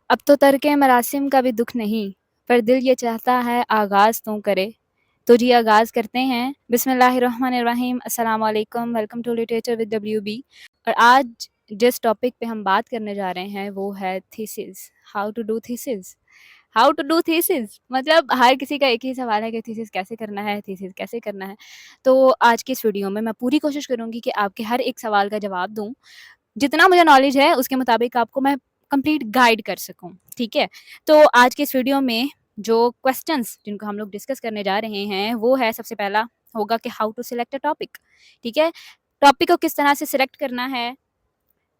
अब तो तर्के मरासिम का भी दुख नहीं, पर दिल ये चाहता है आगाज़ तू करे। तो जी आगाज़ करते हैं। बिस्मिल्लाहिर्रहमानिर्रहीम, अस्सलाम वालेकुम, welcome to literature with WB. और आज जिस टॉपिक पे हम बात करने जा रहे हैं वो है thesis, how to do thesis. How to do thesis मतलब हर किसी का एक ही सवाल है कि थीसिस कैसे करना है, थीसिस कैसे करना है। तो आज की इस वीडियो में मैं पूरी कोशिश करूँगी कि आपके हर एक सवाल का जवाब दूँ। जितना मुझे नॉलेज है उसके मुताबिक आपको मैं कंप्लीट गाइड कर सकूँ, ठीक है? तो आज के इस वीडियो में जो क्वेश्चंस जिनको हम लोग डिस्कस करने जा रहे हैं वो है, सबसे पहला होगा कि how to select a topic, ठीक है? टॉपिक को किस तरह से सिलेक्ट करना है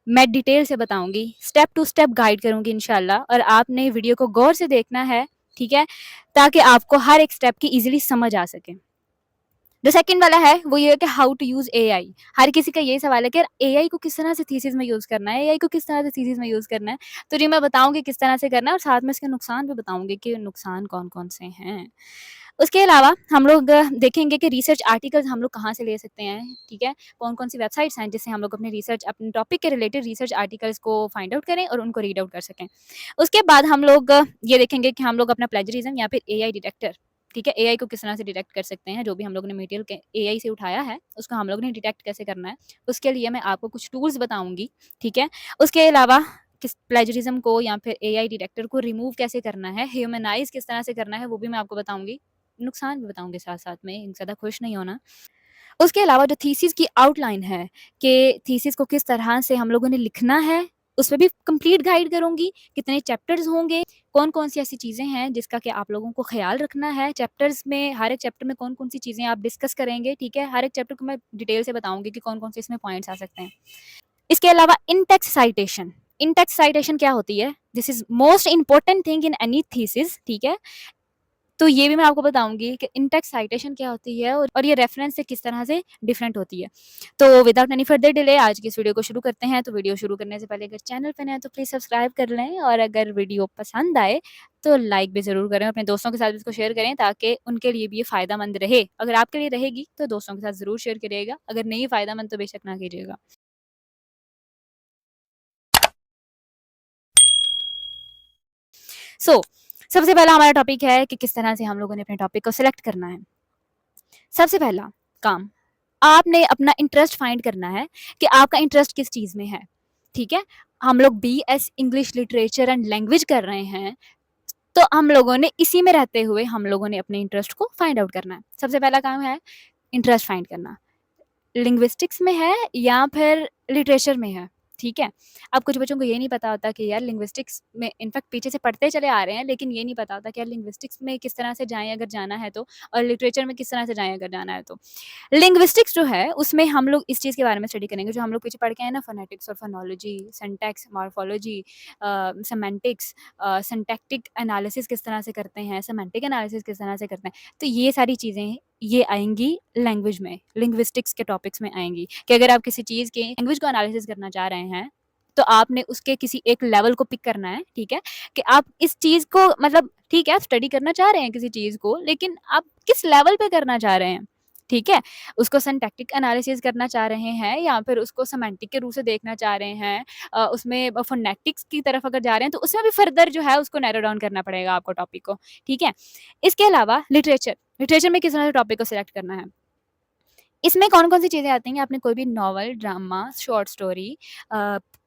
मैं डिटेल से बताऊँगी, स्टेप टू स्टेप गाइड करूँगी इंशाल्लाह, और आपने वीडियो को गौर से देखना है, ठीक है? ताकि आपको हर एक स्टेप की ईज़िली समझ आ सके। जो सेकंड वाला है वो ये है कि हाउ टू यूज़ एआई। हर किसी का यही सवाल है कि यार एआई को किस तरह से थीसिस में यूज़ करना है, एआई को किस तरह से थीसिस में यूज़ करना है। तो जी मैं बताऊँगी किस तरह से करना है और साथ में इसके नुकसान भी बताऊँगी कि नुकसान कौन-कौन से हैं। उसके अलावा हम लोग देखेंगे कि रिसर्च आर्टिकल्स हम लोग कहाँ से ले सकते हैं, ठीक है? कौन-कौन सी वेबसाइट्स हैं जिससे हम लोग अपने रिसर्च अपने टॉपिक के रिलेटेड रिसर्च आर्टिकल्स को फाइंड आउट करें और उनको रीड आउट कर सकें। उसके बाद हम लोग ये देखेंगे कि हम लोग अपना प्लेजरिज्म या फिर एआई डिटेक्टर, ठीक है, एआई को किस तरह से डिटेक्ट कर सकते हैं, जो भी हम लोगों ने मटेरियल के एआई से उठाया है उसको हम लोगों ने डिटेक्ट कैसे करना है। उसके लिए मैं आपको कुछ टूल्स बताऊंगी, ठीक है? उसके अलावा किस प्लेजरिज्म को या फिर एआई डिटेक्टर को रिमूव कैसे करना है, ह्यूमनाइज किस तरह से करना है, वो भी मैं आपको बताऊंगी। नुकसान भी बताऊंगे साथ साथ में, ज़्यादा खुश नहीं होना। उसके अलावा जो थीसिस की आउटलाइन है कि थीसिस को किस तरह से हम लोगों ने लिखना है, उसमें भी कंप्लीट गाइड करूँगी। कितने चैप्टर्स होंगे, कौन-कौन सी ऐसी चीज़ें हैं जिसका कि आप लोगों को ख़्याल रखना है। चैप्टर्स में हर एक चैप्टर में कौन-कौन सी चीज़ें आप डिस्कस करेंगे, ठीक है? हर एक चैप्टर को मैं डिटेल से बताऊँगी कि कौन-कौन से इसमें पॉइंट्स आ सकते हैं। इसके अलावा इन टेक्स्ट साइटेशन, इन टेक्स्ट साइटेशन क्या होती है? This is most important thing in any thesis, ठीक है? तो ये भी मैं आपको बताऊँगी कि इन-टेक्स्ट साइटेशन क्या होती है और ये रेफ़रेंस से किस तरह से डिफरेंट होती है। तो विदाउट एनी फर्दर डिले आज की इस वीडियो को शुरू करते हैं। तो वीडियो शुरू करने से पहले अगर चैनल पे नए हैं तो प्लीज़ सब्सक्राइब कर लें, और अगर वीडियो पसंद आए तो लाइक भी ज़रूर करें, अपने दोस्तों के साथ भी इसको शेयर करें ताकि उनके लिए भी ये फ़ायदेमंद रहे। अगर आपके लिए रहेगी तो दोस्तों के साथ ज़रूर शेयर करिएगा, अगर नहीं फ़ायदेमंद तो बेशक ना कीजिएगा। सो सबसे पहला हमारा टॉपिक है कि किस तरह से हम लोगों ने अपने टॉपिक को सिलेक्ट करना है। सबसे पहला काम, आपने अपना इंटरेस्ट फाइंड करना है कि आपका इंटरेस्ट किस चीज़ में है, ठीक है? हम लोग BS English literature and language कर रहे हैं, तो हम लोगों ने इसी में रहते हुए हम लोगों ने अपने इंटरेस्ट को फाइंड आउट करना है। सबसे पहला काम है इंटरेस्ट फाइंड करना। लिंग्विस्टिक्स में है या फिर लिटरेचर में है, ठीक है? अब कुछ बच्चों को ये नहीं पता होता कि यार लिंग्विस्टिक्स में, इनफैक्ट पीछे से पढ़ते चले आ रहे हैं, लेकिन ये नहीं पता होता कि यार लिंग्विस्टिक्स में किस तरह से जाएँ अगर जाना है तो, और लिटरेचर में किस तरह से जाएँ अगर जाना है तो। लिंग्विस्टिक्स जो है उसमें हम लोग इस चीज़ के बारे में स्टडी करेंगे जो हम लोग पीछे पढ़ के आए ना, फोनेटिक्स और phonology, syntax, morphology, semantics, syntactic analysis किस तरह से करते हैं, सेमेंटिक एनालिसिस किस तरह से करते हैं। तो ये सारी चीज़ें ये आएँगी लैंग्वेज में, लिंग्विस्टिक्स के टॉपिक्स में आएँगी कि अगर आप किसी चीज़ के लैंग्वेज को एनालिसिस करना चाह रहे हैं, तो आपने उसके किसी एक लेवल को पिक करना है, ठीक है? कि आप इस चीज़ को मतलब ठीक है, आप स्टडी करना चाह रहे हैं किसी चीज़ को, लेकिन आप किस लेवल पे करना चाह रहे हैं, ठीक है? उसको सिंटैक्टिक एनालिसिस करना चाह रहे हैं या फिर उसको सेमेंटिक के रूप से देखना चाह रहे हैं, उसमें फोनेटिक्स की तरफ अगर जा रहे हैं, तो उसमें भी फर्दर जो है उसको नैरो डाउन करना पड़ेगा आपको टॉपिक को, ठीक है? इसके अलावा लिटरेचर, लिटरेचर में किस तरह से टॉपिक को सिलेक्ट करना है। इसमें कौन-कौन सी चीज़ें आती हैं, आपने कोई भी novel, drama, short story,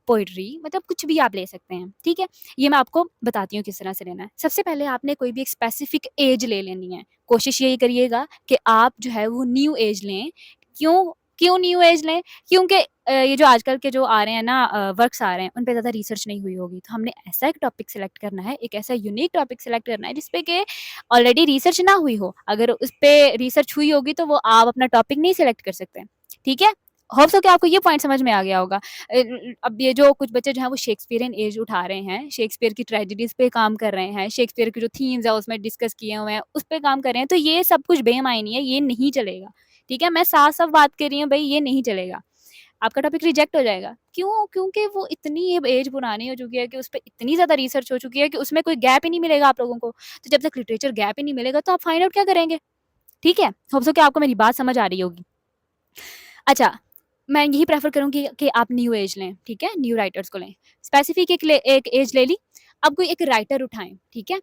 poetry, मतलब कुछ भी आप ले सकते हैं, ठीक है? ये मैं आपको बताती हूँ किस तरह से लेना है। सबसे पहले आपने कोई भी एक स्पेसिफिक ऐज ले लेनी है। कोशिश यही करिएगा कि आप जो है वो न्यू ऐज लें। क्यों क्यों न्यू ऐज लें? क्योंकि ये जो आजकल के जो आ रहे हैं ना, वर्क्स आ रहे हैं, उन पे ज़्यादा रिसर्च नहीं हुई होगी। तो हमने ऐसा एक टॉपिक सेलेक्ट करना है, एक ऐसा यूनिक टॉपिक सेलेक्ट करना है जिस पे कि ऑलरेडी रिसर्च ना हुई हो। अगर उस पे रिसर्च हुई होगी तो वो आप अपना टॉपिक नहीं सेलेक्ट कर सकते, ठीक है? होप सो कि आपको ये पॉइंट समझ में आ गया होगा। अब ये जो कुछ बच्चे जो हैं वो शेक्सपियरियन एज उठा रहे हैं, शेक्सपियर की ट्रेजेडीज़ पे काम कर रहे हैं, शेक्सपियर की जो थीम्स है उसमें डिस्कस किए हुए हैं, उस पे काम कर रहे हैं, तो ये सब कुछ बेमायनी है, ये नहीं चलेगा, ठीक है? मैं साफ-साफ बात कर रही हूँ भई, ये नहीं चलेगा। आपका टॉपिक रिजेक्ट हो जाएगा। क्यों? क्योंकि वो इतनी अब एज पुरानी हो चुकी है कि उस पे इतनी ज़्यादा रिसर्च हो चुकी है कि उसमें कोई गैप ही नहीं मिलेगा आप लोगों को। तो जब तक लिटरेचर गैप ही नहीं मिलेगा तो आप फाइंड आउट क्या करेंगे? ठीक है? होप सो कि आपको मेरी बात समझ आ रही होगी। अच्छा, मैं यही प्रेफ़र करूँगी कि आप न्यू एज लें, ठीक है? न्यू राइटर्स को लें। स्पेसिफ़िक एक एज ले ली, अब कोई एक राइटर उठाएं, ठीक है,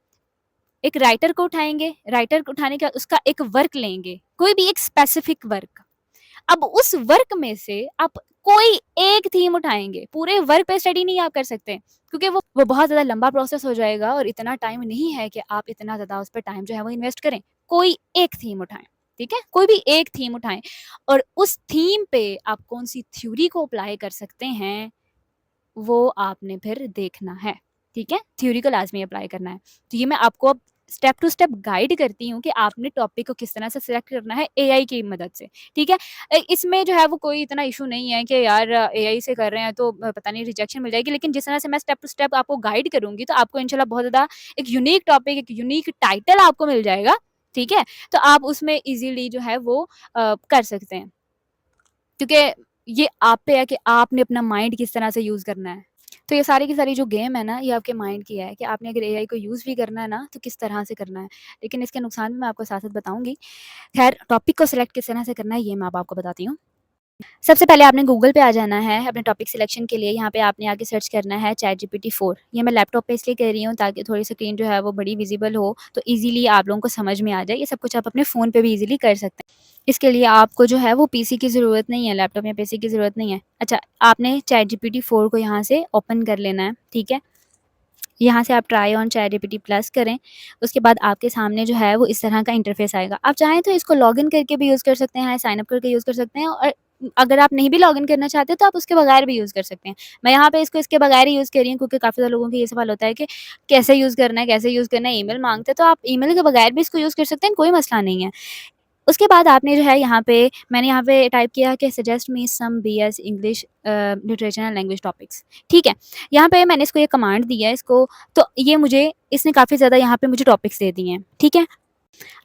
एक राइटर को उठाएंगे, राइटर को उठाने के बाद उसका एक वर्क लेंगे, कोई भी एक स्पेसिफिक वर्क। अब उस वर्क में से आप कोई एक थीम उठाएंगे, पूरे वर्क पे स्टडी नहीं आप कर सकते, क्योंकि वो बहुत ज़्यादा लंबा प्रोसेस हो जाएगा और इतना टाइम नहीं है कि आप इतना ज़्यादा उस पर टाइम जो है वो इन्वेस्ट करें। कोई एक थीम उठाएं, ठीक है, कोई भी एक थीम उठाएं और उस थीम पे आप कौन सी थ्योरी को अप्लाई कर सकते हैं वो आपने फिर देखना है, ठीक है, थ्योरी को लाजमी अप्लाई करना है। तो ये मैं आपको अब स्टेप टू स्टेप गाइड करती हूँ कि आपने टॉपिक को किस तरह से सिलेक्ट करना है एआई की मदद से, ठीक है। इसमें जो है वो कोई इतना इशू नहीं है कि यार एआई से कर रहे हैं तो पता नहीं रिजेक्शन मिल जाएगी, लेकिन जिस तरह से मैं स्टेप टू स्टेप आपको गाइड करूंगी तो आपको इंशाल्लाह बहुत ज़्यादा एक यूनिक टॉपिक, एक यूनिक टाइटल आपको मिल जाएगा, ठीक है, तो आप उसमें इजीली जो है वो कर सकते हैं, क्योंकि ये आप पे है कि आपने अपना माइंड किस तरह से यूज़ करना है। तो ये सारी की सारी जो गेम है ना, ये आपके माइंड की है कि आपने अगर एआई को यूज़ भी करना है ना, तो किस तरह से करना है। लेकिन इसके नुकसान भी मैं आपको साथ-साथ बताऊँगी। ख़ैर टॉपिक को सिलेक्ट किस तरह से करना है, ये मैं अब आपको बताती हूँ। सबसे पहले आपने गूगल पे आ जाना है अपने टॉपिक सिलेक्शन के लिए। यहाँ पे आपने आके सर्च करना है चैटजीपीटी 4। ये मैं लैपटॉप पे इसलिए कर रही हूँ ताकि थोड़ी स्क्रीन जो है वो बड़ी विजिबल हो, तो ईज़िली आप लोगों को समझ में आ जाए। ये सब कुछ आप अपने फ़ोन पे भी ईज़िली कर सकते हैं। इसके लिए आपको जो है वो पीसी की ज़रूरत नहीं है, लैपटॉप या पीसी की ज़रूरत नहीं है। अच्छा, आपने चैटजीपीटी 4 को यहाँ से ओपन कर लेना है, ठीक है। यहाँ से आप ट्राई ऑन चैटजीपीटी प्लस करें, उसके बाद आपके सामने जो है वो इस तरह का इंटरफेस आएगा। आप चाहें तो इसको लॉगिन करके भी यूज़ कर सकते हैं, साइन अप करके यूज़ कर सकते हैं, और अगर आप नहीं भी लॉगिन करना चाहते तो आप उसके बगैर भी यूज़ कर सकते हैं। मैं यहाँ पे इसको इसके बगैर ही यूज़ कर रही हूँ, क्योंकि काफ़ी ज़्यादा लोगों को ये सवाल होता है कि कैसे यूज़ करना है, कैसे यूज़ करना है, ईमेल माँगते हैं, तो आप ईमेल के बगैर भी इसको यूज़ कर सकते हैं, कोई मसला नहीं है। उसके बाद आपने जो है यहाँ पे, मैंने यहाँ पे टाइप किया कि suggest me some BS English literature and language topics, ठीक है। यहाँ पे मैंने इसको ये कमांड दी है इसको, तो ये मुझे इसने काफ़ी ज़्यादा यहाँ पे मुझे टॉपिक्स दे दिए हैं, ठीक है।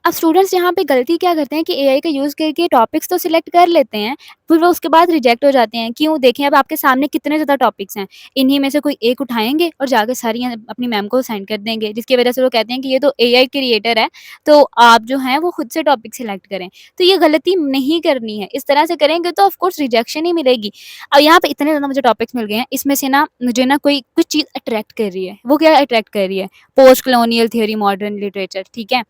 अब स्टूडेंट्स यहाँ पे गलती क्या करते हैं कि एआई का यूज़ करके टॉपिक्स तो सिलेक्ट कर लेते हैं, फिर वो उसके बाद रिजेक्ट हो जाते हैं। क्यों? देखें अब आपके सामने कितने ज़्यादा टॉपिक्स हैं, इन्हीं में से कोई एक उठाएँगे और जाके सारी अपनी मैम को सेंड कर देंगे, जिसकी वजह से वो कहते हैं कि ये तो एआई क्रिएटर है, तो आप जो हैं वो खुद से टॉपिक सिलेक्ट करें। तो ये गलती नहीं करनी है, इस तरह से करेंगे तो ऑफ कोर्स रिजेक्शन ही मिलेगी। अब यहाँ पे इतने ज़्यादा मुझे टॉपिक्स मिल गए हैं, इसमें से ना मुझे ना कोई कुछ चीज़ अट्रैक्ट कर रही है। वो क्या अट्रैक्ट कर रही है? Post colonial theory, modern literature, ठीक है।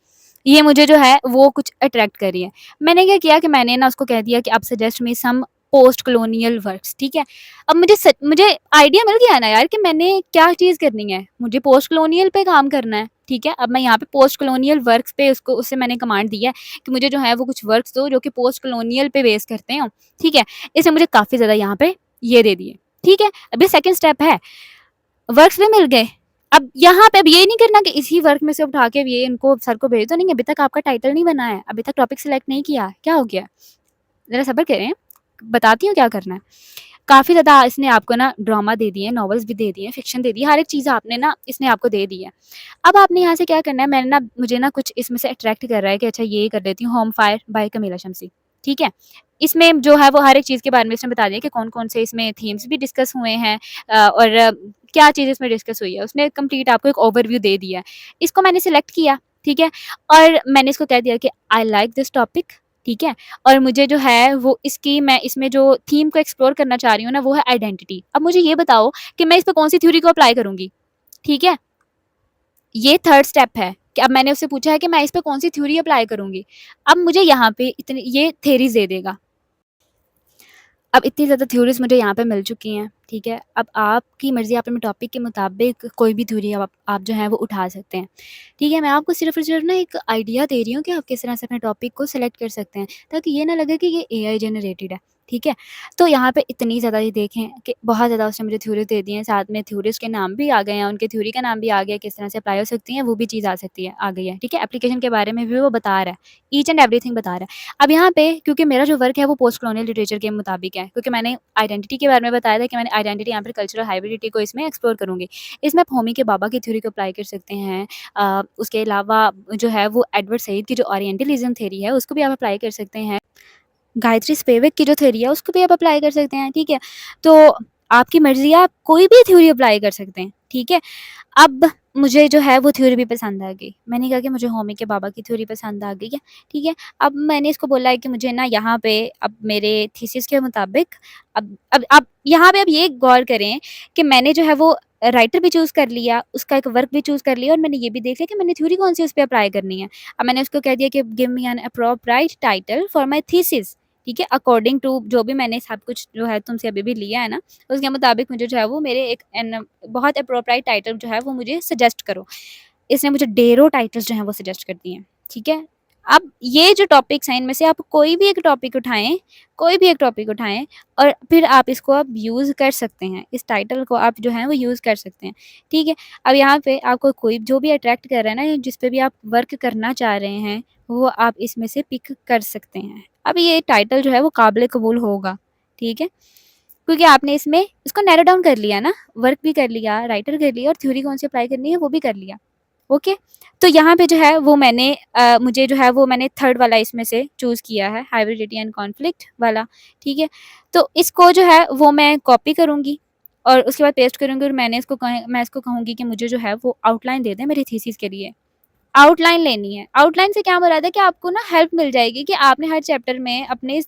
ये मुझे जो है वो कुछ अट्रैक्ट कर रही है। मैंने क्या किया कि मैंने ना उसको कह दिया कि आप suggest me some post colonial works, ठीक है। अब मुझे आइडिया मिल गया ना यार कि मैंने क्या चीज़ करनी है, मुझे पोस्ट कॉलोनियल पे काम करना है, ठीक है। अब मैं यहाँ पे पोस्ट कॉलोनियल वर्क्स पे उससे मैंने कमांड दी है कि मुझे जो है वो कुछ वर्क्स दो जो कि पोस्ट कॉलोनियल पे बेस करते हों, ठीक है। इसने मुझे काफ़ी ज़्यादा यहाँ पे ये दे दिए, ठीक है। अभी सेकंड स्टेप है, वर्क्स भी मिल गए। अब यहाँ पे अब ये नहीं करना कि इसी वर्क में से उठा के ये इनको सर को भेज दो, नहीं, अभी तक आपका टाइटल नहीं बना है, अभी तक टॉपिक सिलेक्ट नहीं किया, क्या हो गया? ज़रा सब्र करें, बताती हूँ क्या करना है। काफ़ी ज़्यादा इसने आपको ना ड्रामा दे दिए, नॉवेल्स भी दे दिए, फ़िक्शन दे दी है, हर एक चीज़ आपने ना इसने आपको दे दी है। अब आपने यहाँ से क्या करना है, मैंने ना मुझे ना कुछ इसमें से अट्रैक्ट कर रहा है कि अच्छा ये कर लेती हूँ, होम फायर बाय कमीला शमसी, ठीक है। इसमें जो है वो हर एक चीज़ के बारे में इसने बता दिया कि कौन-कौन से इसमें थीम्स भी डिस्कस हुए हैं, और क्या चीज़ इसमें डिस्कस हुई है। उसने कंप्लीट आपको एक ओवरव्यू दे दिया है। इसको मैंने सिलेक्ट किया, ठीक है, और मैंने इसको कह दिया कि आई लाइक दिस टॉपिक, ठीक है, और मुझे जो है वो इसकी, मैं इसमें जो थीम को एक्सप्लोर करना चाह रही हूँ ना वो है आइडेंटिटी। अब मुझे ये बताओ कि मैं इस पे कौन-सी थ्योरी को अप्लाई करूँगी, ठीक है। ये थर्ड स्टेप है कि अब मैंने उससे पूछा है कि मैं इस पे कौन-सी थ्योरी अप्लाई करूँगी। अब मुझे यहाँ पे इतनी ये थ्योरीज़ दे देगा। अब इतनी ज़्यादा थ्योरीज़ मुझे यहाँ पे मिल चुकी हैं, ठीक है। अब आपकी मर्ज़ी, आप अपने टॉपिक के मुताबिक कोई भी थ्योरी आप जो है वो उठा सकते हैं, ठीक है। मैं आपको सिर्फ़ और सिर्फ़ ना एक आइडिया दे रही हूँ कि आप किस तरह से अपने टॉपिक को सिलेक्ट कर सकते हैं, ताकि ये ना लगे कि ये एआई जनरेटेड है, ठीक है। तो यहाँ पे इतनी ज़्यादा ये देखें कि बहुत ज़्यादा उसने मुझे थ्योरी दे दी हैं, साथ में थ्योरीज़ के नाम भी आ गए हैं, उनके थ्योरी का नाम भी आ गया, किस तरह से अप्लाई हो सकती हैं, वो भी चीज़ आ गई है, ठीक है। एप्लीकेशन के बारे में भी वो बता रहा है, ईच एंड एवरीथिंग बता रहा है। अब यहाँ पे क्योंकि मेरा जो वर्क है वो पोस्ट कॉलोनियल लिटरेचर के मुताबिक है, क्योंकि मैंने आइडेंटिटी के बारे में बताया था कि मैंने आइडेंटिटी यहाँ पर कल्चरल हाइब्रिडिटी को इसमें एक्सप्लोर करूँगी। इसमें आप होमी के बाबा की थ्योरी को अप्लाई कर सकते हैं। उसके अलावा जो है वो एडवर्ड सईद की जो ओरिएंटलिज्म थ्योरी है उसको भी आप अप्लाई कर सकते हैं। गायत्री स्पिवाक की जो थ्योरी है उसको भी आप अप्लाई कर सकते हैं, ठीक है। तो आपकी मर्ज़ी है, आप कोई भी थ्योरी अप्लाई कर सकते हैं, ठीक है। अब मुझे जो है वो थ्योरी भी पसंद आ गई। मैंने कहा कि मुझे होमी के बाबा की थ्योरी पसंद आ गई है, ठीक है। अब मैंने इसको बोला है कि मुझे ना यहाँ पे अब मेरे थीसिस के मुताबिक अब यहाँ पे अब ये गौर करें कि मैंने जो है वो राइटर भी चूज़ कर लिया, उसका एक वर्क भी चूज़ कर लिया और मैंने ये भी देख लिया कि मैंने थ्योरी कौन-सी उस पे अप्लाई करनी है। अब मैंने उसको कह दिया कि give me N appropriate title for my thesis, ठीक है। अकॉर्डिंग टू जो भी मैंने सब कुछ जो है तुमसे अभी भी लिया है ना, उसके मुताबिक मुझे जो है वो मेरे एक एन बहुत एप्रोप्रिएट टाइटल जो है वो मुझे सजेस्ट करो। इसने मुझे ढेरों टाइटल्स जो हैं वो सजेस्ट कर दिए हैं, ठीक है। अब ये जो टॉपिक्स हैं इनमें से आप कोई भी एक टॉपिक उठाएँ, कोई भी एक टॉपिक उठाएँ और फिर आप इसको आप यूज़ कर सकते हैं। इस टाइटल को आप जो है वो यूज़ कर सकते हैं, ठीक है। अब यहाँ पे आपको कोई जो भी अट्रैक्ट कर रहा है ना, जिस पे भी आप वर्क करना चाह रहे हैं, वो आप इसमें से पिक कर सकते हैं। अब ये टाइटल जो है वो काबिल कबूल होगा, ठीक है। क्योंकि आपने इसमें इसको नैरो डाउन कर लिया ना, वर्क भी कर लिया, राइटर कर लिया और थ्योरी कौन सी अप्लाई करनी है वो भी कर लिया। ओके, तो यहाँ पे जो है वो मैंने मुझे जो है वो मैंने थर्ड वाला इसमें से चूज़ किया है, हाइब्रिडिटी एंड कॉन्फ्लिक्ट वाला, ठीक है। तो इसको जो है वो मैं कॉपी करूँगी और उसके बाद पेस्ट करूँगी और मैं इसको कहूँगी कि मुझे जो है वो आउटलाइन दे दें मेरी थीसिस के लिए। आउटलाइन लेनी है। आउटलाइन से क्या मुराद है कि आपको ना हेल्प मिल जाएगी कि आपने हर चैप्टर में अपने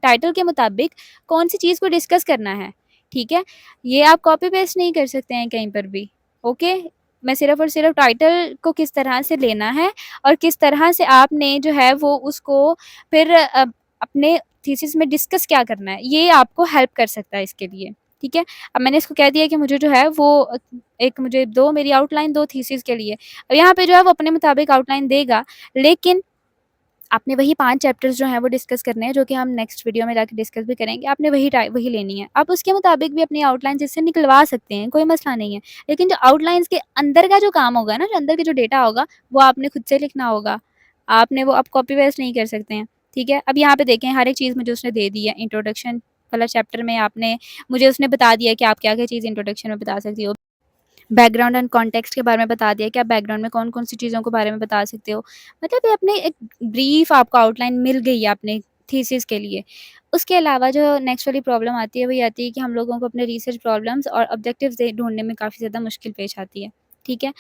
टाइटल के मुताबिक कौन-सी चीज़ को डिस्कस करना है, ठीक है? ये आप कॉपी पेस्ट नहीं कर सकते हैं कहीं पर भी, ओके? मैं सिर्फ़ और सिर्फ़ टाइटल को किस तरह से लेना है और किस तरह से आपने जो है वो उसको फिर अपने थीसिस में डिस्कस क्या करना है, ये आपको हेल्प कर सकता है इसके लिए, ठीक है? अब मैंने इसको कह दिया कि मुझे जो है वो एक मुझे दो मेरी आउटलाइन दो थीसिस के लिए। अब यहाँ पे जो है वो अपने मुताबिक आउटलाइन देगा, लेकिन आपने वही 5 चैप्टर्स जो हैं वो डिस्कस करने हैं, जो कि हम नेक्स्ट वीडियो में जाके डिस्कस भी करेंगे। आपने वही लेनी है। आप उसके मुताबिक भी अपनी आउटलाइन्स इससे निकलवा सकते हैं, कोई मसला नहीं है। लेकिन जो आउटलाइन्स के अंदर का जो काम होगा ना, जो अंदर के जो डेटा होगा, वो आपने खुद से लिखना होगा। आपने वो आप कॉपी पेस्ट नहीं कर सकते हैं, ठीक है? अब यहाँ पे देखें हर एक चीज़ मुझे उसने दे दी है। इंट्रोडक्शन वाला चैप्टर में आपने मुझे उसने बता दिया कि आप क्या-क्या चीज़ इंट्रोडक्शन में बता सकती हो। बैकग्राउंड एंड कॉन्टेक्स्ट के बारे में बता दिया कि आप बैकग्राउंड में कौन-कौन सी चीज़ों के बारे में बता सकते हो। मतलब ये अपने एक ब्रीफ आपको आउटलाइन मिल गई है अपने थीसिस के लिए। उसके अलावा जो नेक्स्ट वाली प्रॉब्लम आती है, वो ये आती है कि हम लोगों को अपने रिसर्च प्रॉब्लम्स और ऑब्जेक्टिव्स ढूँढने में काफ़ी ज़्यादा मुश्किल पेश आती है। ठीक है?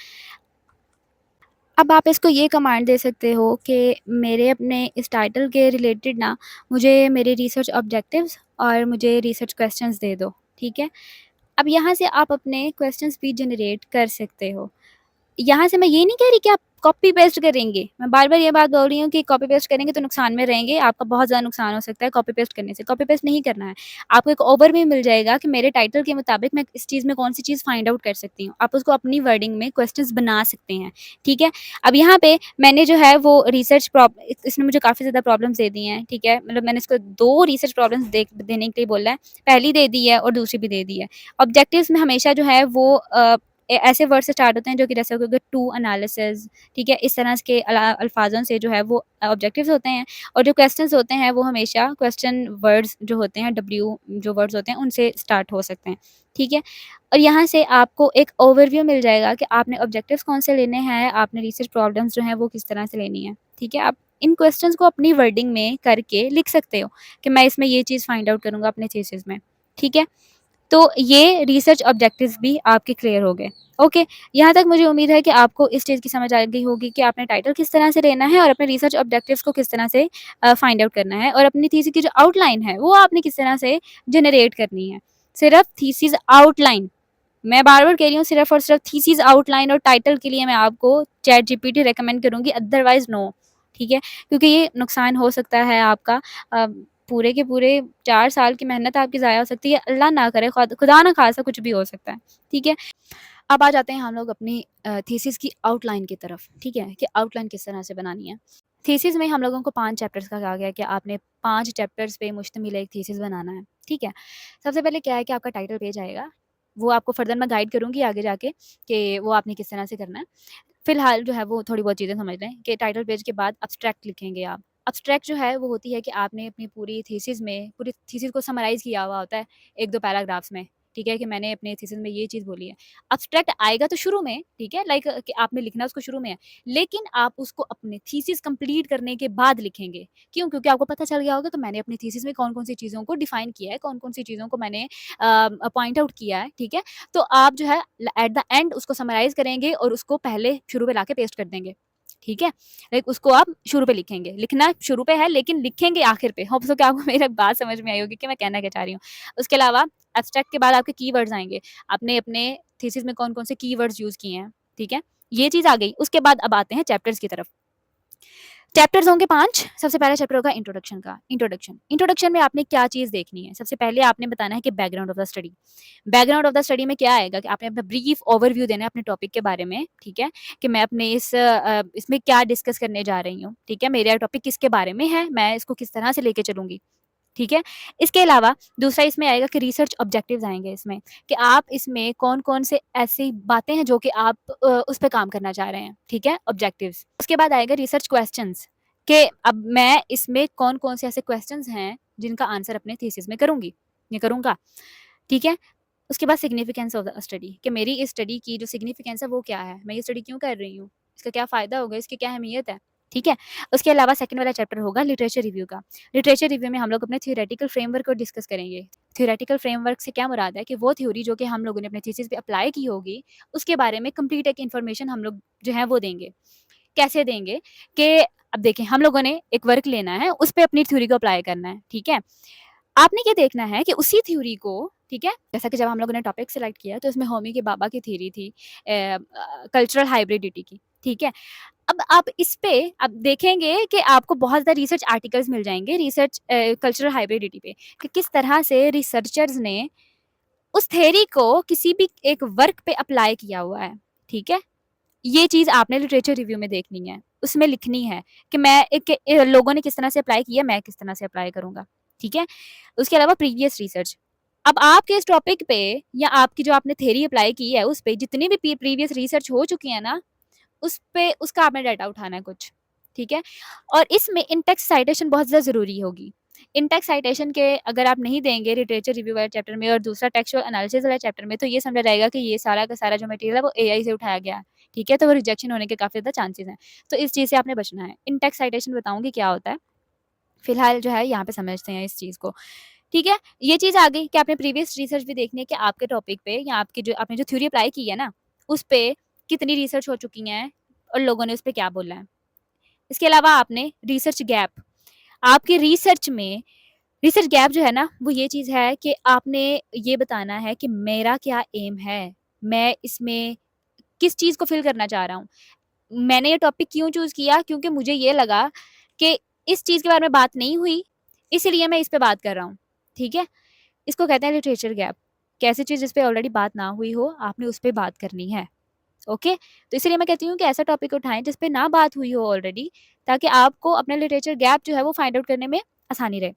अब आप इसको ये कमांड दे सकते हो कि मेरे अपने इस टाइटल के रिलेटेड ना मुझे मेरे रिसर्च ऑब्जेक्टिव्स और मुझे रिसर्च क्वेश्चंस दे दो, ठीक है? अब यहाँ से आप अपने क्वेश्चंस भी जनरेट कर सकते हो। यहाँ से मैं ये नहीं कह रही कि आप कॉपी पेस्ट करेंगे। मैं बार-बार ये बात बोल रही हूँ कि कॉपी पेस्ट करेंगे तो नुकसान में रहेंगे, आपका बहुत ज़्यादा नुकसान हो सकता है कॉपी पेस्ट करने से। कॉपी पेस्ट नहीं करना है। आपको एक ओवरव्यू मिल जाएगा कि मेरे टाइटल के मुताबिक मैं इस चीज़ में कौन-सी चीज़ फाइंड आउट कर सकती हूँ। आप उसको अपनी वर्डिंग में क्वेश्चंस बना सकते हैं, ठीक है? अब यहाँ पे मैंने जो है वो रिसर्च इसने मुझे काफ़ी ज़्यादा प्रॉब्लम्स दे दी हैं, ठीक है? मतलब मैंने इसको 2 रिसर्च प्रॉब्लम्स देने के लिए बोला है। पहली दे दी है और दूसरी भी दे दी है। ऑब्जेक्टिव्स में हमेशा जो है वो ऐसे वर्ड से स्टार्ट होते हैं जो कि जैसे हो गया टू एनालिसिस, ठीक है? इस तरह के अल्फाजों से जो है वो ऑब्जेक्टिव्स होते हैं और जो क्वेश्चंस होते हैं वो हमेशा क्वेश्चन वर्ड्स जो होते हैं डब्ल्यू जो वर्ड्स होते हैं उनसे स्टार्ट हो सकते हैं, ठीक है? और यहाँ से आपको एक ओवरव्यू मिल जाएगा कि आपने ऑब्जेक्टिव्स कौन से लेने हैं, आपने रिसर्च प्रॉब्लम्स जो हैं वो किस तरह से लेनी है, ठीक है? आप इन क्वेश्चंस को अपनी वर्डिंग में करके लिख सकते हो कि मैं इसमें ये चीज़ फाइंड आउट करूँगा अपने थीसिस में, ठीक है? तो ये रिसर्च ऑब्जेक्टिव्स भी आपके क्लियर हो गए। ओके, यहाँ तक मुझे उम्मीद है कि आपको इस चीज़ की समझ आ गई होगी कि आपने टाइटल किस तरह से लेना है और अपने रिसर्च ऑब्जेक्टिव्स को किस तरह से फाइंड आउट करना है और अपनी थीसिस की जो आउटलाइन है, वो आपने किस तरह से जनरेट करनी है। सिर्फ़ थीसिस आउटलाइन, मैं बार-बार कह रही हूँ सिर्फ़ और सिर्फ़ थीसिस आउटलाइन और टाइटल के लिए मैं आपको चैट जीपीटी रिकमेंड करूँगी, अदरवाइज़ नो, ठीक है? क्योंकि ये नुकसान हो सकता है आपका अ, पूरे के पूरे 4 साल की मेहनत आपकी ज़ाया हो सकती है, अल्लाह ना करे खुदा ना ख़ास्ता कुछ भी हो सकता है, ठीक है? अब आ जाते हैं हम लोग अपनी थीसिस की आउटलाइन की तरफ, ठीक है? कि आउटलाइन किस तरह से बनानी है। थीसिस में हम लोगों को 5 चैप्टर्स का कहा गया है कि आपने 5 चैप्टर्स पे मुश्तमिल एक थीसिस बनाना है, ठीक है? सबसे पहले क्या है कि आपका टाइटल पेज आएगा, वो आपको फर्दर मैं गाइड करूँगी आगे जाके कि वो आपने किस तरह से करना है। फिलहाल जो है वो थोड़ी बहुत चीज़ें समझ लें कि टाइटल पेज के बाद एब्स्ट्रैक्ट लिखेंगे आप। एब्स्ट्रैक्ट जो है वो होती है कि आपने अपनी पूरी थीसिस को समराइज़ किया हुआ होता है 1-2 पैराग्राफ्स में, ठीक है, कि मैंने अपने थीसिस में ये चीज़ बोली है। एब्स्ट्रैक्ट आएगा तो शुरू में, ठीक है, लाइक कि आपने लिखना उसको शुरू में है, लेकिन आप उसको अपने थीसिस कंप्लीट करने के बाद लिखेंगे। क्यों? क्योंकि आपको पता चल गया होगा कि मैंने अपनी थीसिस में कौन-कौन सी चीज़ों को डिफाइन किया है, कौन-कौन सी चीज़ों को मैंने पॉइंट आउट किया है, ठीक है? तो आप जो है एट द एंड उसको समराइज़ करेंगे और उसको पहले शुरू में लाके पेस्ट कर देंगे, ठीक है? लाइक उसको आप शुरू पे लिखेंगे, लिखना शुरू पे है लेकिन लिखेंगे आखिर पे। होप सो कि आपको मेरी बात समझ में आई होगी कि मैं कहना क्या चाह रही हूँ। उसके अलावा एब्स्ट्रैक्ट के बाद आपके कीवर्ड्स आएँगे। आपने अपने थीसिस में कौन-कौन से कीवर्ड्स यूज़ किए हैं, ठीक है? ये चीज़ आ गई। उसके बाद अब आते हैं चैप्टर्स की तरफ। चैप्टर्स होंगे 5। सबसे पहला चैप्टर होगा इंट्रोडक्शन का। इंट्रोडक्शन में आपने क्या चीज़ देखनी है? सबसे पहले आपने बताना है कि background of the study. Background of the study में क्या आएगा कि आपने अपना ब्रीफ ओवरव्यू देना है अपने टॉपिक के बारे में, ठीक है? कि मैं अपने इसमें क्या डिस्कस करने जा रही हूँ, ठीक है? मेरा टॉपिक किसके बारे में है, मैं इसको किस तरह से लेके चलूँगी, ठीक है? इसके अलावा दूसरा इसमें आएगा कि रिसर्च ऑब्जेक्टिव्स आएँगे इसमें, कि आप इसमें कौन-कौन से ऐसी बातें हैं जो कि आप उस पे काम करना चाह रहे हैं, ठीक है? ऑब्जेक्टिव्स। उसके बाद आएगा रिसर्च क्वेश्चंस, कि अब मैं इसमें कौन-कौन से ऐसे क्वेश्चंस हैं जिनका आंसर अपने थीसिस में करूँगी या करूँगा, ठीक है? उसके बाद सिग्निफिकेंस ऑफ द स्टडी, कि मेरी इस स्टडी की जो सिग्निफिकेंस है वो क्या है? मैं ये स्टडी क्यों कर रही हूँ? इसका क्या फ़ायदा होगा? इसकी क्या अहमियत है? ठीक है? उसके अलावा सेकंड वाला चैप्टर होगा लिटरेचर रिव्यू का। लिटरेचर रिव्यू में हम लोग अपने थ्योरेटिकल फ्रेमवर्क को डिस्कस करेंगे। थ्योरेटिकल फ्रेमवर्क से क्या मुराद है कि वो थ्योरी जो कि हम लोगों ने अपने थीसिस पे अप्लाई की होगी, उसके बारे में कंप्लीट एक इन्फॉर्मेशन हम लोग जो है वो देंगे। कैसे देंगे? कि अब देखें, हम लोगों ने एक वर्क लेना है, उस पे अपनी थ्योरी को अप्लाई करना है, ठीक है? आपने ये देखना है कि उसी थ्योरी को, ठीक है, जैसा कि जब हम लोगों ने टॉपिक सेलेक्ट किया तो उसमें होमी के बाबा की थ्योरी थी कल्चरल हाइब्रिडिटी की, ठीक है? अब आप इस पे अब देखेंगे कि आपको बहुत ज़्यादा रिसर्च आर्टिकल्स मिल जाएँगे रिसर्च कल्चरल हाइब्रिडिटी पे, कि किस तरह से रिसर्चर्स ने उस थ्योरी को किसी भी एक वर्क पे अप्लाई किया हुआ है, ठीक है? ये चीज़ आपने लिटरेचर रिव्यू में देखनी है, उसमें लिखनी है कि मैं लोगों ने किस तरह से अप्लाई किया, मैं किस तरह से अप्लाई करूँगा, ठीक है? उसके अलावा प्रीवियस रिसर्च, अब आपके इस टॉपिक पे या आपकी जो आपने थ्योरी अप्लाई की है, उस पे जितनी भी प्रीवियस रिसर्च हो चुकी है ना, उस पे उसका आपने डाटा उठाना है कुछ, ठीक है? और इसमें इन टेक्स्ट साइटेशन बहुत ज़्यादा ज़रूरी होगी। इन टेक्स्ट साइटेशन के अगर आप नहीं देंगे लिटरेचर रिव्यू वाले चैप्टर में और दूसरा टेक्सचुअल एनालिसिस वाले चैप्टर में, तो ये समझा जाएगा कि ये सारा का सारा जो मटेरियल है वो एआई से उठाया गया है, ठीक है? तो वो रिजेक्शन होने के काफ़ी ज़्यादा चांसेस हैं। तो इस चीज़ से आपने बचना है। इन टेक्स्ट साइटेशन बताऊँगी क्या होता है। फिलहाल जो है यहाँ पे समझते हैं इस चीज़ को, ठीक है? ये चीज़ आ गई कि आपने प्रीवियस रिसर्च भी देखनी है कि आपके टॉपिक पे या आपकी जो आपने जो थ्योरी अप्लाई की है ना, उस पे कितनी रिसर्च हो चुकी हैं और लोगों ने उस पे क्या बोला है। इसके अलावा आपने रिसर्च गैप, आपकी रिसर्च गैप जो है ना, वो ये चीज़ है कि आपने ये बताना है कि मेरा क्या एम है? मैं इसमें किस चीज़ को फ़िल करना चाह रहा हूँ? मैंने ये टॉपिक क्यों चूज़ किया? क्योंकि मुझे ये लगा कि इस चीज़ के बारे में बात नहीं हुई, इसीलिए मैं इस पे बात कर रहा हूँ, ठीक है? इसको कहते हैं लिटरेचर गैप, कि ऐसी चीज़ जिस पे ऑलरेडी बात ना हुई हो, आपने उस पे बात करनी है, ओके? तो इसीलिए मैं कहती हूँ कि ऐसा टॉपिक उठाएँ जिस पे ना बात हुई हो ऑलरेडी, ताकि आपको अपना लिटरेचर गैप जो है वो फाइंड आउट करने में आसानी रहे।